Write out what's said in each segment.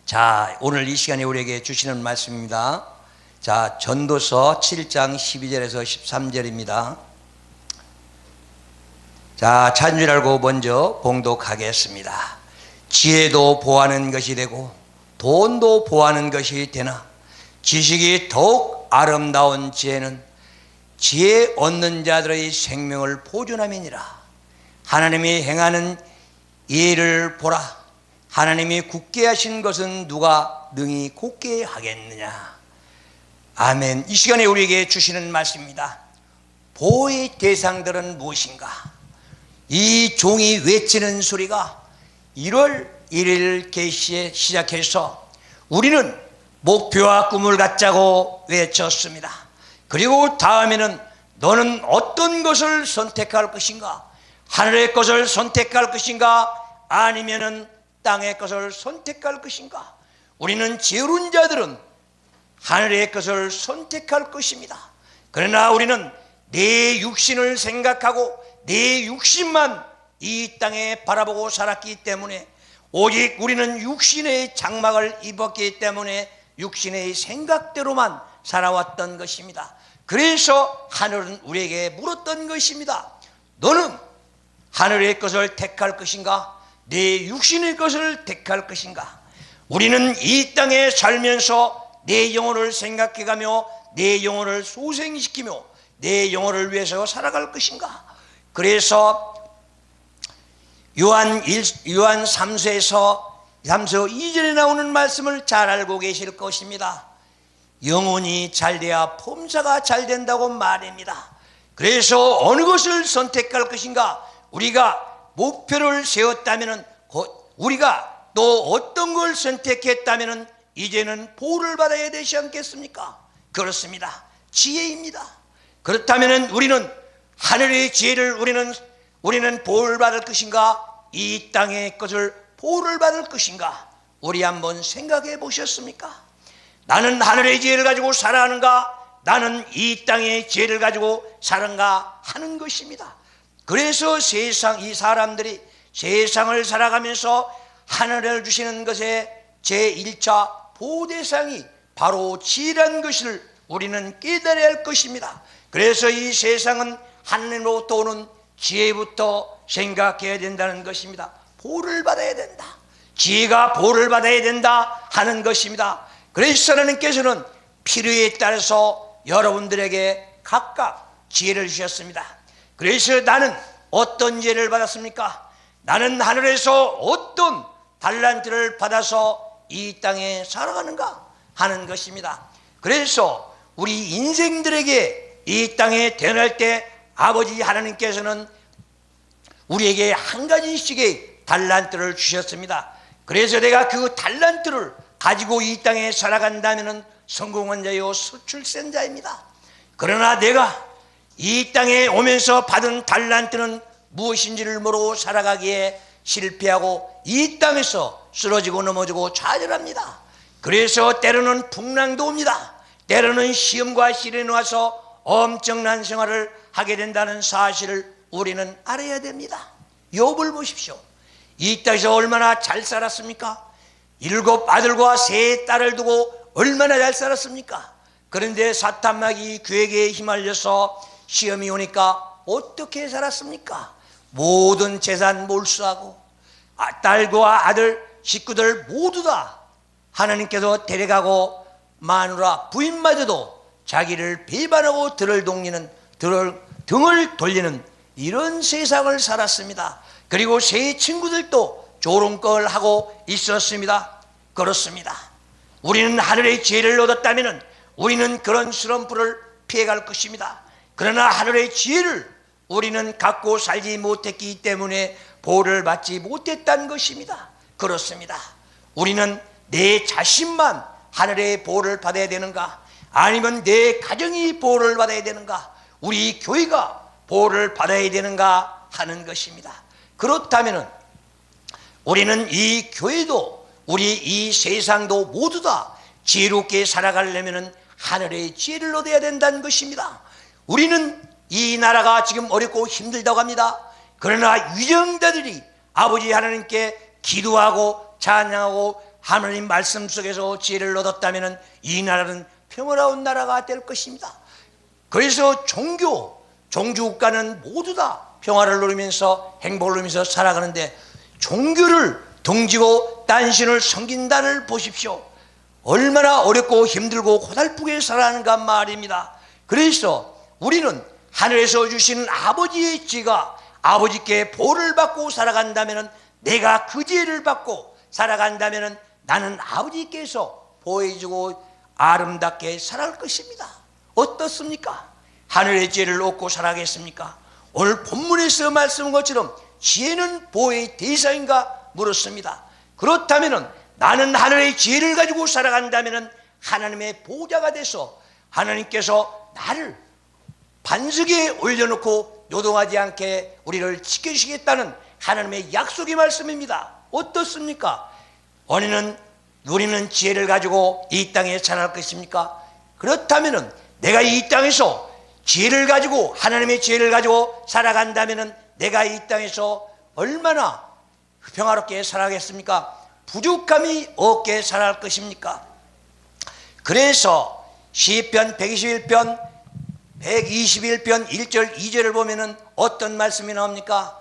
자, 오늘 이 시간에 우리에게 주시는 말씀입니다. 자, 전도서 7장 12절에서 13절입니다. 자, 찬 줄 알고 먼저 봉독하겠습니다. 지혜도 보하는 것이 되고 돈도 보하는 것이 되나 지식이 더욱 아름다운 지혜는 지혜 얻는 자들의 생명을 보존함이니라. 하나님이 행하는 예를 보라. 하나님이 굳게 하신 것은 누가 능히 곧게 하겠느냐. 아멘. 이 시간에 우리에게 주시는 말씀입니다. 보호의 대상들은 무엇인가? 이 종이 외치는 소리가 1월 1일 개시에 시작해서 우리는 목표와 꿈을 갖자고 외쳤습니다. 그리고 다음에는 너는 어떤 것을 선택할 것인가? 하늘의 것을 선택할 것인가? 아니면은 땅의 것을 선택할 것인가? 우리는 지혜로운 자들은 하늘의 것을 선택할 것입니다. 그러나 우리는 내 육신을 생각하고 내 육신만 이 땅에 바라보고 살았기 때문에, 오직 우리는 육신의 장막을 입었기 때문에 육신의 생각대로만 살아왔던 것입니다. 그래서 하늘은 우리에게 물었던 것입니다. 너는 하늘의 것을 택할 것인가? 내 육신의 것을 택할 것인가? 우리는 이 땅에 살면서 내 영혼을 생각해가며 내 영혼을 소생시키며 내 영혼을 위해서 살아갈 것인가? 그래서 요한 3서에서 2절에 나오는 말씀을 잘 알고 계실 것입니다. 영혼이 잘 돼야 범사가 잘 된다고 말입니다. 그래서 어느 것을 선택할 것인가? 우리가 목표를 세웠다면, 우리가 또 어떤 걸 선택했다면 이제는 보호를 받아야 되지 않겠습니까? 그렇습니다. 지혜입니다. 그렇다면 우리는 하늘의 지혜를 우리는 보호를 받을 것인가? 이 땅의 것을 보호를 받을 것인가? 우리 한번 생각해 보셨습니까? 나는 하늘의 지혜를 가지고 살아가는가? 나는 이 땅의 지혜를 가지고 살아가 하는 것입니다. 그래서 이 사람들이 세상을 살아가면서 하늘을 주시는 것의 제1차 보호대상이 바로 지혜라는 것을 우리는 깨달아야 할 것입니다. 그래서 이 세상은 하늘로부터 오는 지혜부터 생각해야 된다는 것입니다. 보호를 받아야 된다. 지혜가 보호를 받아야 된다 하는 것입니다. 그래서 하나님께서는 필요에 따라서 여러분들에게 각각 지혜를 주셨습니다. 그래서 나는 어떤 지혜를 받았습니까? 나는 하늘에서 어떤 달란트를 받아서 이 땅에 살아가는가 하는 것입니다. 그래서 우리 인생들에게 이 땅에 태어날 때 아버지 하나님께서는 우리에게 한 가지씩의 달란트를 주셨습니다. 그래서 내가 그 달란트를 가지고 이 땅에 살아간다면 성공한 자요 수출센 자입니다. 그러나 내가 이 땅에 오면서 받은 달란트는 무엇인지를 모르고 살아가기에 실패하고 이 땅에서 쓰러지고 넘어지고 좌절합니다. 그래서 때로는 풍랑도 옵니다. 때로는 시험과 시련이 와서 엄청난 생활을 하게 된다는 사실을 우리는 알아야 됩니다. 욥을 보십시오. 이 땅에서 얼마나 잘 살았습니까? 7 아들과 3 딸을 두고 얼마나 잘 살았습니까? 그런데 사탄마귀 괴계에 휘말려서 시험이 오니까 어떻게 살았습니까? 모든 재산 몰수하고 딸과 아들 식구들 모두 다 하나님께서 데려가고 마누라 부인마저도 자기를 배반하고 등을 돌리는 이런 세상을 살았습니다. 그리고 세 친구들도 조롱걸 하고 있었습니다. 그렇습니다. 우리는 하늘의 지혜를 얻었다면 우리는 그런 슬럼프를 피해갈 것입니다. 그러나 하늘의 지혜를 우리는 갖고 살지 못했기 때문에 보호를 받지 못했다는 것입니다. 그렇습니다. 우리는 내 자신만 하늘의 보호를 받아야 되는가? 아니면 내 가정이 보호를 받아야 되는가? 우리 교회가 보호를 받아야 되는가 하는 것입니다. 그렇다면 우리는 이 교회도 우리 이 세상도 모두 다 지혜롭게 살아가려면 하늘의 지혜를 얻어야 된다는 것입니다. 우리는 이 나라가 지금 어렵고 힘들다고 합니다. 그러나 위정자들이 아버지 하나님께 기도하고 찬양하고 하나님 말씀 속에서 지혜를 얻었다면 이 나라는 평화로운 나라가 될 것입니다. 그래서 종교국가는 모두 다 평화를 누리면서 행복을 누리면서 살아가는데, 종교를 등지고 딴신을 섬긴다를 보십시오. 얼마나 어렵고 힘들고 고달프게 살아가는가 말입니다. 그래서 우리는 하늘에서 주시는 아버지의 지혜가, 아버지께 보를 받고 살아간다면, 내가 그 지혜를 받고 살아간다면 나는 아버지께서 보여주고 아름답게 살아갈 것입니다. 어떻습니까? 하늘의 지혜를 얻고 살아가겠습니까? 오늘 본문에서 말씀한 것처럼 지혜는 보호의 대상인가 물었습니다. 그렇다면 나는 하늘의 지혜를 가지고 살아간다면 하나님의 보호자가 돼서 하나님께서 나를 반석에 올려놓고 요동하지 않게 우리를 지켜주시겠다는 하나님의 약속의 말씀입니다. 어떻습니까? 우리는 지혜를 가지고 이 땅에 살아갈 것입니까? 그렇다면 내가 이 땅에서 지혜를 가지고, 하나님의 지혜를 가지고 살아간다면 내가 이 땅에서 얼마나 평화롭게 살아가겠습니까? 부족함이 없게 살아갈 것입니까? 그래서 시편 121편 121편 1절 2절을 보면 어떤 말씀이 나옵니까?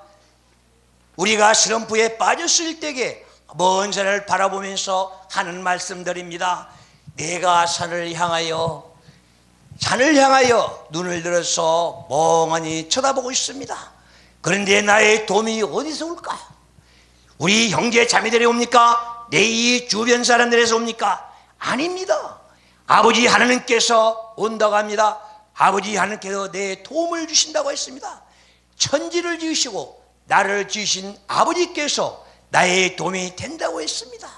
우리가 슬럼프에 빠졌을 때에 먼 산을 바라보면서 하는 말씀들입니다. 내가 산을 향하여 눈을 들어서 멍하니 쳐다보고 있습니다. 그런데 나의 도움이 어디서 올까? 우리 형제 자매들이 옵니까? 내 이 주변 사람들에서 옵니까? 아닙니다. 아버지 하나님께서 온다고 합니다. 아버지 하나님께서 내 도움을 주신다고 했습니다. 천지를 지으시고 나를 지으신 아버지께서 나의 도움이 된다고 했습니다.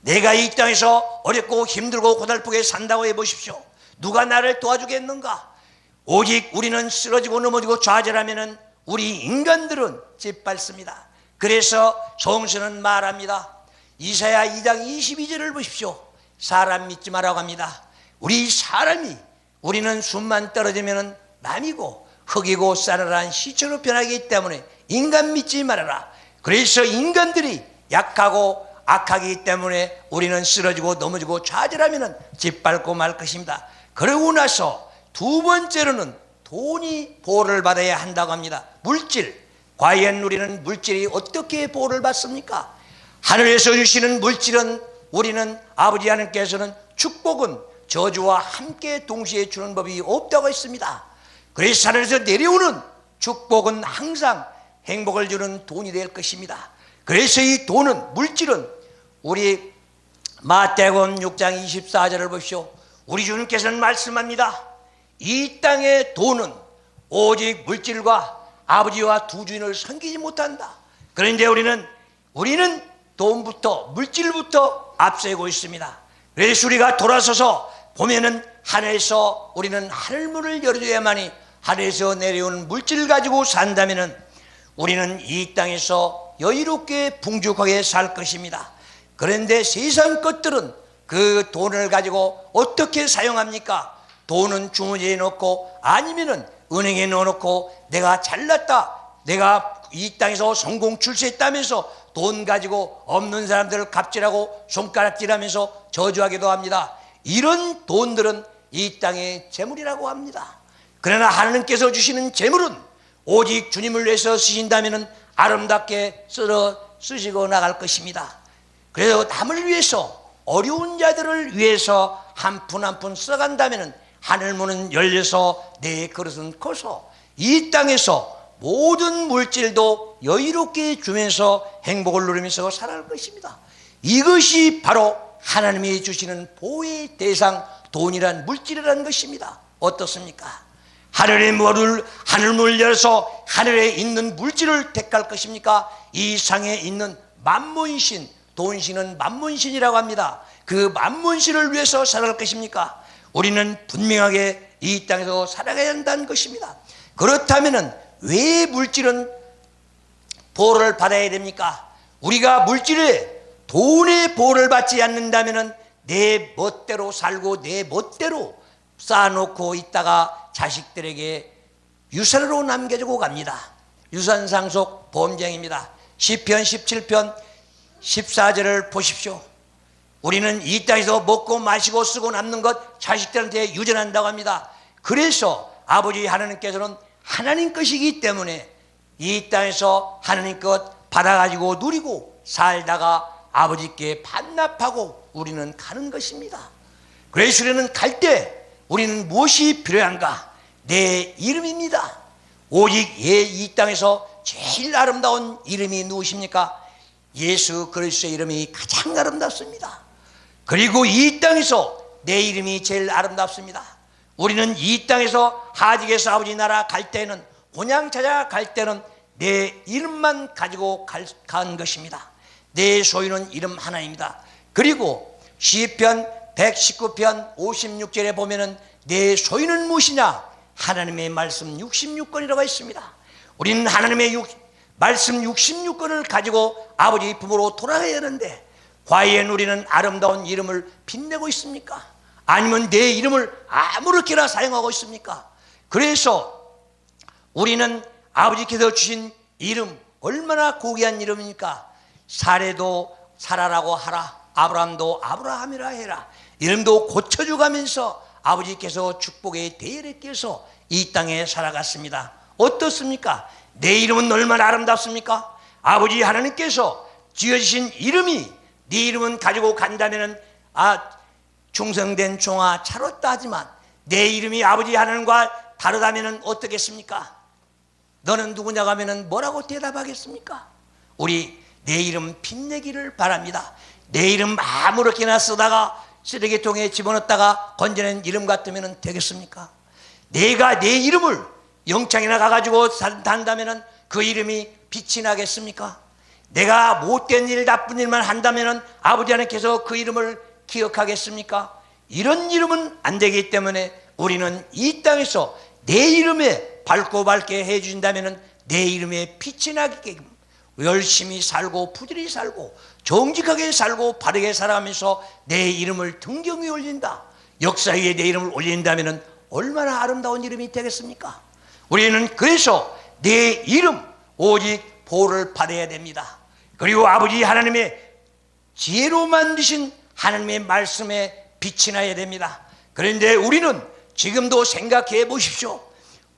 내가 이 땅에서 어렵고 힘들고 고달프게 산다고 해보십시오. 누가 나를 도와주겠는가? 오직 우리는 쓰러지고 넘어지고 좌절하면 우리 인간들은 짓밟습니다. 그래서 성서는 말합니다. 이사야 2장 22절을 보십시오. 사람 믿지 마라고 합니다. 우리는 숨만 떨어지면 남이고 흙이고 싸늘한 시체로 변하기 때문에 인간 믿지 말아라. 그래서 인간들이 약하고 악하기 때문에 우리는 쓰러지고 넘어지고 좌절하면 짓밟고 말 것입니다. 그러고 나서 두 번째로는 돈이 보호를 받아야 한다고 합니다. 물질. 과연 우리는 물질이 어떻게 보호를 받습니까? 하늘에서 주시는 물질은, 우리는 아버지 하나님께서는 축복은 저주와 함께 동시에 주는 법이 없다고 했습니다. 그래서 하늘에서 내려오는 축복은 항상 행복을 주는 돈이 될 것입니다. 그래서 이 돈은, 물질은, 우리 마태복음 6장 24절을 보십시오. 우리 주님께서는 말씀합니다. 이 땅의 돈은 오직 물질과 아버지와 두 주인을 섬기지 못한다. 그런데 우리는 돈부터, 물질부터 앞세고 있습니다. 그래서 우리가 돌아서서 보면은 하늘에서 우리는 하늘문을 열어줘야만이 하늘에서 내려오는 물질을 가지고 산다면은 우리는 이 땅에서 여유롭게 풍족하게 살 것입니다. 그런데 세상 것들은 그 돈을 가지고 어떻게 사용합니까? 돈은 주머니에 넣고 아니면은 은행에 넣어놓고 내가 잘났다, 내가 이 땅에서 성공 출세했다면서 돈 가지고 없는 사람들을 갑질하고 손가락질하면서 저주하기도 합니다. 이런 돈들은 이 땅의 재물이라고 합니다. 그러나 하나님께서 주시는 재물은 오직 주님을 위해서 쓰신다면 아름답게 쓰시고 나갈 것입니다. 그래서 남을 위해서, 어려운 자들을 위해서 한 푼 한 푼 써간다면 하늘문은 열려서 내 그릇은 커서 이 땅에서 모든 물질도 여유롭게 주면서 행복을 누리면서 살아갈 것입니다. 이것이 바로 하나님이 주시는 보호의 대상, 돈이란 물질이라는 것입니다. 어떻습니까? 하늘문을 열어서 하늘에 있는 물질을 택할 것입니까? 이 상에 있는 만문신, 돈신은 만문신이라고 합니다. 그 만문신을 위해서 살아갈 것입니까? 우리는 분명하게 이 땅에서 살아가야 한다는 것입니다. 그렇다면 왜 물질은 보호를 받아야 됩니까? 우리가 물질에, 돈의 보호를 받지 않는다면 내 멋대로 살고 내 멋대로 쌓아놓고 있다가 자식들에게 유산으로 남겨주고 갑니다. 유산상속 보험쟁입니다. 시편 17편 14절을 보십시오. 우리는 이 땅에서 먹고 마시고 쓰고 남는 것 자식들한테 유전한다고 합니다. 그래서 아버지 하나님께서는 하나님 것이기 때문에 이 땅에서 하나님 것 받아가지고 누리고 살다가 아버지께 반납하고 우리는 가는 것입니다. 그래서 우리는 갈 때 우리는 무엇이 필요한가? 내 이름입니다. 오직 이 땅에서 제일 아름다운 이름이 누구십니까? 예수 그리스도의 이름이 가장 아름답습니다. 그리고 이 땅에서 내 이름이 제일 아름답습니다. 우리는 이 땅에서 하직에서 아버지 나라 갈 때는, 곤양 찾아갈 때는 내 이름만 가지고 간 것입니다. 내 소유는 이름 하나입니다. 그리고 시편 119편 56절에 보면은 내 소유는 무엇이냐? 하나님의 말씀 66권이라고 했습니다. 우리는 하나님의 말씀 66권을 가지고 아버지 품으로 돌아가야 하는데, 과연 우리는 아름다운 이름을 빛내고 있습니까? 아니면 내 이름을 아무렇게나 사용하고 있습니까? 그래서 우리는 아버지께서 주신 이름, 얼마나 고귀한 이름입니까? 사레도 사라라고 하라, 아브라함도 아브라함이라 해라. 이름도 고쳐줘가면서 아버지께서 축복의 대열에 껴서 이 땅에 살아갔습니다. 어떻습니까? 내 이름은 얼마나 아름답습니까? 아버지 하나님께서 지어주신 이름이, 네 이름은 가지고 간다면 충성된 종아 차렸다 하지만 내 이름이 아버지 하나님과 다르다면 어떻겠습니까? 너는 누구냐고 하면 뭐라고 대답하겠습니까? 우리 내 이름 빛내기를 바랍니다. 내 이름 아무렇게나 쓰다가 쓰레기통에 집어넣었다가 건져낸 이름 같으면 되겠습니까? 내가 내 이름을 영창이나 가가지고 단다면 그 이름이 빛이 나겠습니까? 내가 못된 일, 나쁜 일만 한다면 아버지 하나님께서 그 이름을 기억하겠습니까? 이런 이름은 안 되기 때문에 우리는 이 땅에서 내 이름에 밝고 밝게 해준다면 내 이름에 빛이 나게 열심히 살고 부지런히 살고 정직하게 살고 바르게 살아가면서 내 이름을 등경 위에 올린다, 역사 위에 내 이름을 올린다면 얼마나 아름다운 이름이 되겠습니까? 우리는 그래서 내 이름 오직 보호를 받아야 됩니다. 그리고 아버지 하나님의 지혜로 만드신 하나님의 말씀에 빛이 나야 됩니다. 그런데 우리는 지금도 생각해 보십시오.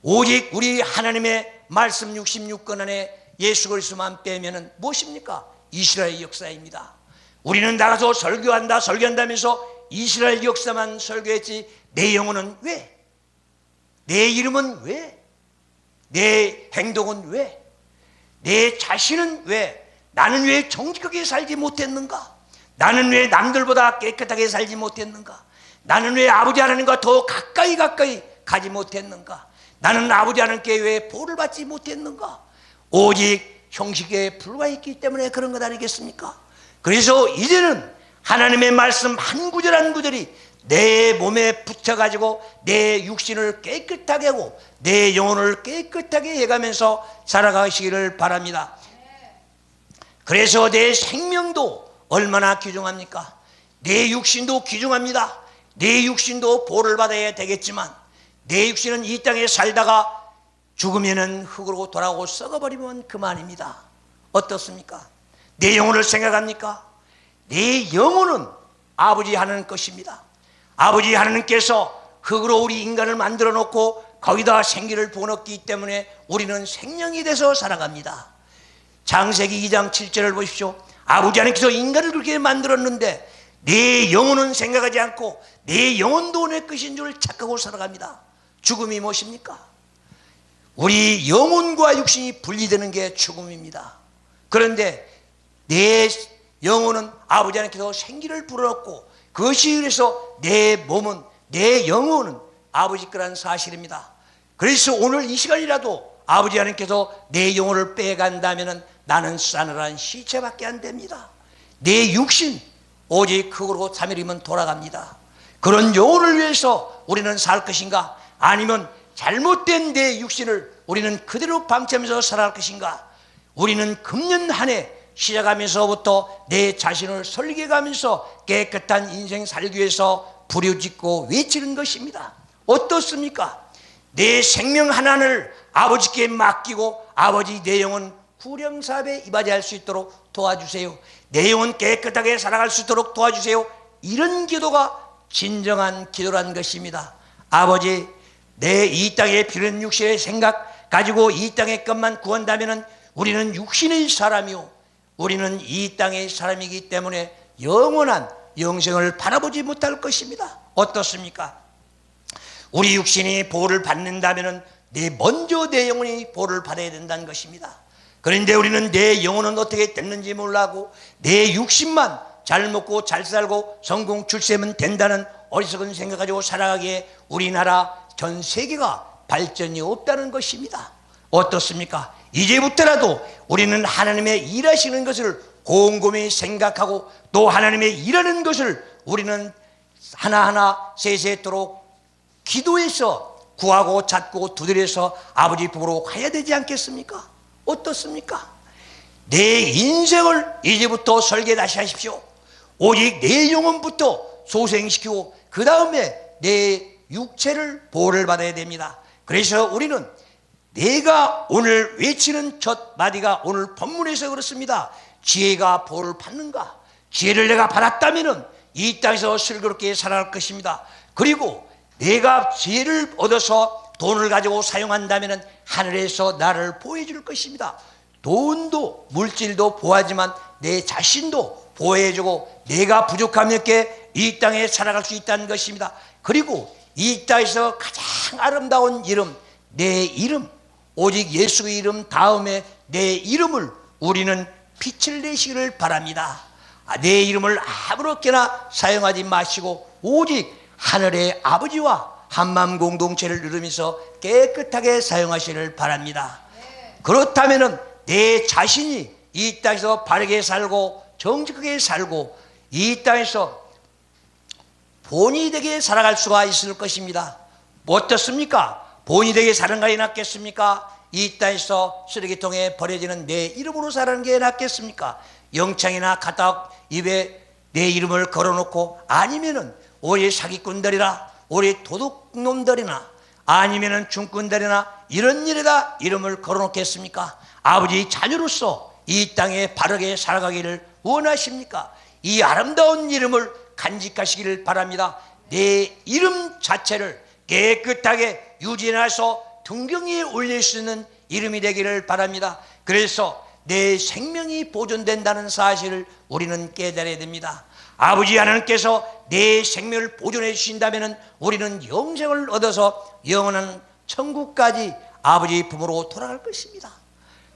오직 우리 하나님의 말씀 66권 안에 예수 그리스도만 빼면은 무엇입니까? 이스라엘 역사입니다. 우리는 나가서 설교한다면서 이스라엘 역사만 설교했지 내 영혼은 왜? 내 이름은 왜? 내 행동은 왜? 내 자신은 왜? 나는 왜 정직하게 살지 못했는가? 나는 왜 남들보다 깨끗하게 살지 못했는가? 나는 왜 아버지 하나님과 더 가까이 가지 못했는가? 나는 아버지 하나님께 왜 보를 받지 못했는가? 오직 형식에 불과했기 때문에 그런 것 아니겠습니까? 그래서 이제는 하나님의 말씀 한 구절 한 구절이 내 몸에 붙여가지고 내 육신을 깨끗하게 하고 내 영혼을 깨끗하게 해가면서 살아가시기를 바랍니다. 그래서 내 생명도 얼마나 귀중합니까? 내 육신도 귀중합니다. 내 육신도 보호를 받아야 되겠지만 내 육신은 이 땅에 살다가 죽으면은 흙으로 돌아오고 썩어버리면 그만입니다. 어떻습니까? 내 영혼을 생각합니까? 내 영혼은 아버지 하나님 것입니다. 아버지 하나님께서 흙으로 우리 인간을 만들어 놓고 거기다 생기를 부어넣기 때문에 우리는 생명이 돼서 살아갑니다. 창세기 2장 7절을 보십시오. 아버지 하나님께서 인간을 그렇게 만들었는데 내 영혼은 생각하지 않고 내 영혼도 내 것인 줄 착각하고 살아갑니다. 죽음이 무엇입니까? 우리 영혼과 육신이 분리되는 게 죽음입니다. 그런데 내 영혼은 아버지 하나님께서 생기를 불어넣고 그것이 그래서 내 몸은, 내 영혼은 아버지 거란 사실입니다. 그래서 오늘 이 시간이라도 아버지 하나님께서 내 영혼을 빼간다면 나는 싸늘한 시체밖에 안 됩니다. 내 육신 오직 흙으로 3일이면 돌아갑니다. 그런 영혼을 위해서 우리는 살 것인가? 아니면 잘못된 내 육신을 우리는 그대로 방치하면서 살아갈 것인가? 우리는 금년 한 해 시작하면서부터 내 자신을 설계가면서 깨끗한 인생 살기 위해서 부르짖고 외치는 것입니다. 어떻습니까? 내 생명 하나를 아버지께 맡기고 아버지 내 영혼 구령사업에 이바지할 수 있도록 도와주세요. 내 영혼 깨끗하게 살아갈 수 있도록 도와주세요. 이런 기도가 진정한 기도란 것입니다. 아버지, 내 이 땅에 비는 육신의 생각 가지고 이 땅의 것만 구한다면 우리는 육신의 사람이요, 우리는 이 땅의 사람이기 때문에 영원한 영생을 바라보지 못할 것입니다. 어떻습니까? 우리 육신이 보호를 받는다면 먼저 내 영혼이 보호를 받아야 된다는 것입니다. 그런데 우리는 내 영혼은 어떻게 됐는지 몰라고 내 육신만 잘 먹고 잘 살고 성공 출세면 된다는 어리석은 생각 가지고 살아가기에 우리나라 전 세계가 발전이 없다는 것입니다. 어떻습니까? 이제부터라도 우리는 하나님의 일하시는 것을 곰곰이 생각하고 또 하나님의 일하는 것을 우리는 하나하나 세세토록 기도해서 구하고 찾고 두드려서 아버지 품으로 가야 되지 않겠습니까? 어떻습니까? 내 인생을 이제부터 설계 다시 하십시오. 오직 내 영혼부터 소생시키고 그 다음에 내 육체를 보호를 받아야 됩니다. 그래서 우리는 내가 오늘 외치는 첫 마디가 오늘 본문에서 그렇습니다. 지혜가 보호를 받는가? 지혜를 내가 받았다면 이 땅에서 슬기롭게 살아갈 것입니다. 그리고 내가 지혜를 얻어서 돈을 가지고 사용한다면 하늘에서 나를 보호해 줄 것입니다. 돈도 물질도 보호하지만 내 자신도 보호해주고 내가 부족함이 없게 이 땅에 살아갈 수 있다는 것입니다. 그리고 이 땅에서 가장 아름다운 이름, 내 이름, 오직 예수의 이름 다음에 내 이름을 우리는 빛을 내시기를 바랍니다. 내 이름을 아무렇게나 사용하지 마시고 오직 하늘의 아버지와 한마음 공동체를 이루면서 깨끗하게 사용하시기를 바랍니다. 그렇다면 내 자신이 이 땅에서 바르게 살고 정직하게 살고 이 땅에서 본이 되게 살아갈 수가 있을 것입니다. 어떻습니까? 본이 되게 사는 것이 낫겠습니까? 이 땅에서 쓰레기통에 버려지는 내 이름으로 사는 게 낫겠습니까? 영창이나 가닥 입에 내 이름을 걸어놓고 아니면은 우리 사기꾼들이나 우리 도둑놈들이나 아니면은 중꾼들이나 이런 일에다 이름을 걸어놓겠습니까? 아버지 자녀로서 이 땅에 바르게 살아가기를 원하십니까? 이 아름다운 이름을 간직하시기를 바랍니다. 내 이름 자체를 깨끗하게 유지해서 등경에 올릴 수 있는 이름이 되기를 바랍니다. 그래서 내 생명이 보존된다는 사실을 우리는 깨달아야 됩니다. 아버지 하나님께서 내 생명을 보존해 주신다면 우리는 영생을 얻어서 영원한 천국까지 아버지 품으로 돌아갈 것입니다.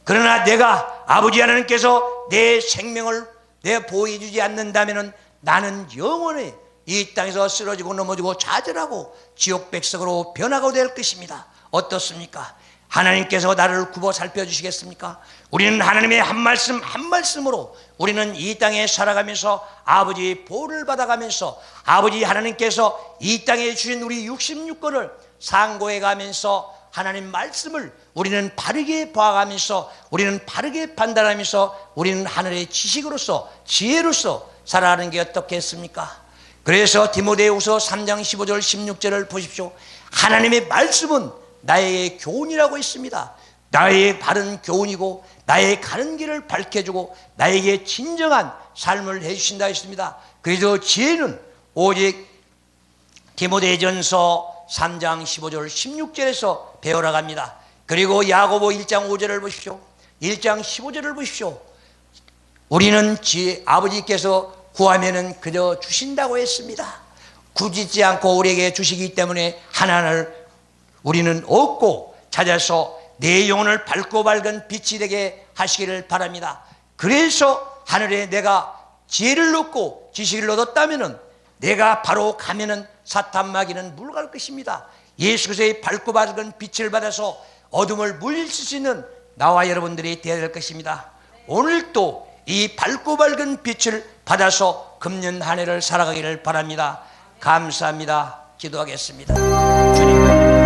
그러나 내가 아버지 하나님께서 내 생명을 내 보호해 주지 않는다면 나는 영원히 이 땅에서 쓰러지고 넘어지고 좌절하고 지옥 백석으로 변하고 될 것입니다. 어떻습니까? 하나님께서 나를 굽어 살펴주시겠습니까? 우리는 하나님의 한 말씀 한 말씀으로 우리는 이 땅에 살아가면서 아버지 보호를 받아가면서 아버지 하나님께서 이 땅에 주신 우리 66권을 상고해 가면서 하나님 말씀을 우리는 바르게 봐가면서 우리는 바르게 판단하면서 우리는 하늘의 지식으로서 지혜로서 살아가는 게 어떻겠습니까? 그래서 디모데후서 3장 15절 16절을 보십시오. 하나님의 말씀은 나의 교훈이라고 했습니다. 나의 바른 교훈이고 나의 가는 길을 밝혀주고 나에게 진정한 삶을 해주신다 했습니다. 그래서 지혜는 오직 디모데전서 3장 15절 16절에서 배우러 갑니다. 그리고 야고보 1장 5절을 보십시오. 1장 15절을 보십시오. 우리는 아버지께서 구하면은 그저 주신다고 했습니다. 굳이지 않고 우리에게 주시기 때문에 하나님을 우리는 얻고 찾아서 내 영혼을 밝고 밝은 빛이 되게 하시기를 바랍니다. 그래서 하늘에 내가 지혜를 얻고 지식을 얻었다면은 내가 바로 가면은 사탄 마귀는 물러갈 것입니다. 예수 그리스도의 밝고 밝은 빛을 받아서 어둠을 물릴 수 있는 나와 여러분들이 되어야 될 것입니다. 오늘도 이 밝고 밝은 빛을 받아서 금년 한 해를 살아가기를 바랍니다. 감사합니다. 기도하겠습니다. 주님.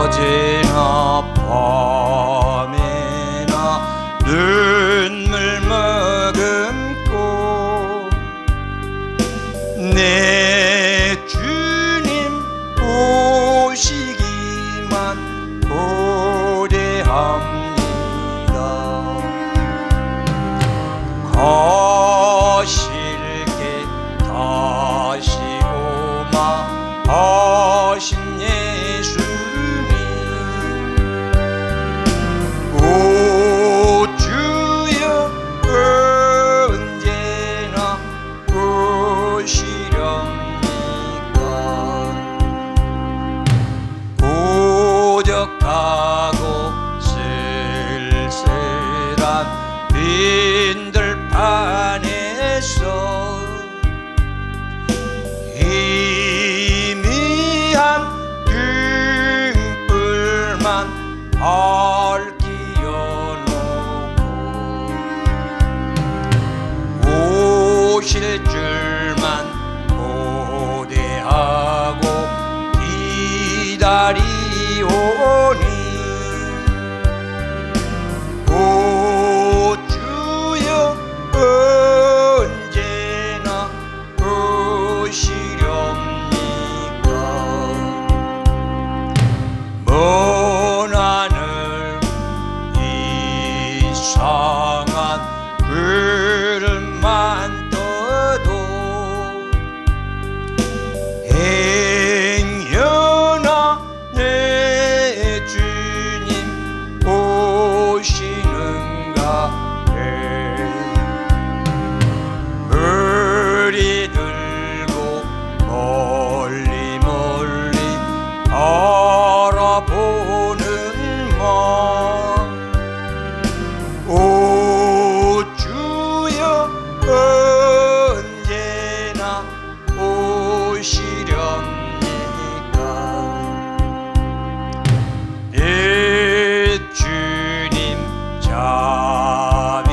어제나 밤에나 눈물 머금고 내 주님 오시기만 고대합니다. 거실게 다시 오마 하신 예수님, 오 주여 언제나 오시렵니까? 고적하고 쓸쓸한 빈들판에서 희미한 등불만 밝히어놓고 오실 줄만 고대하고 기다리오니, 오 주여 언제나 오시렵니까? 먼 하늘 이상한 구름만 떠도 행여나 내 주님 오시는가 해 머리 들고 멀리 멀리 알아보는 마, 오 주여 언제나 오시렵니까? 내 주님 자비한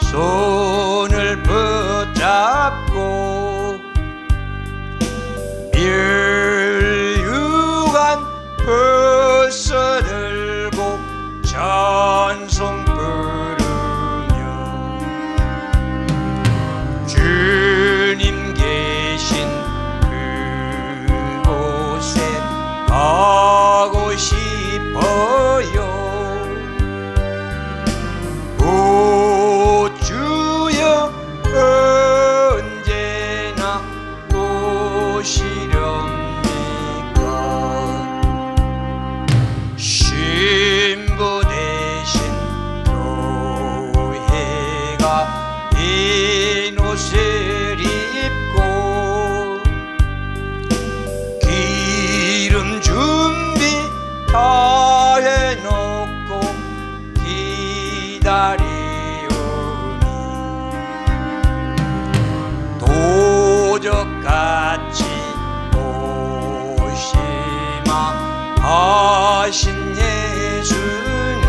손을 붙잡고 멸류관 벗어들고 찬송 부르며 주님 계신 그곳에 가고 싶어요. 오 주여 언제나 오시렵니까? 신부 대신 교회가 흰 옷을 입고 기름 준비 다 해놓고 기다리오니, 도적같이 오시마 하신 예수님,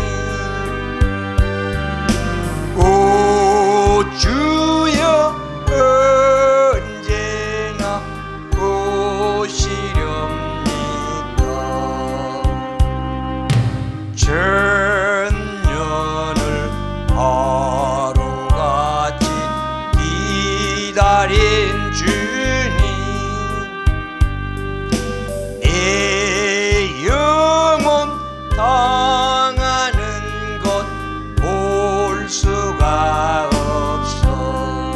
오 주여 언제나 오시렵니까? 천년을 하루같이 기다린 주님, 내 영혼 당하는 것 볼 수가 없어.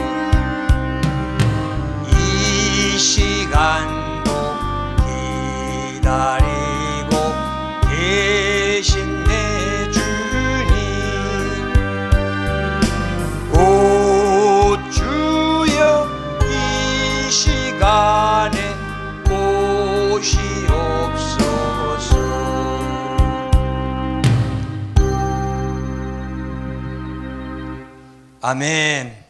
이 시간도 기다리고 계신 내 주님, 오 주여 이 시간에 오시옵소서. 아멘.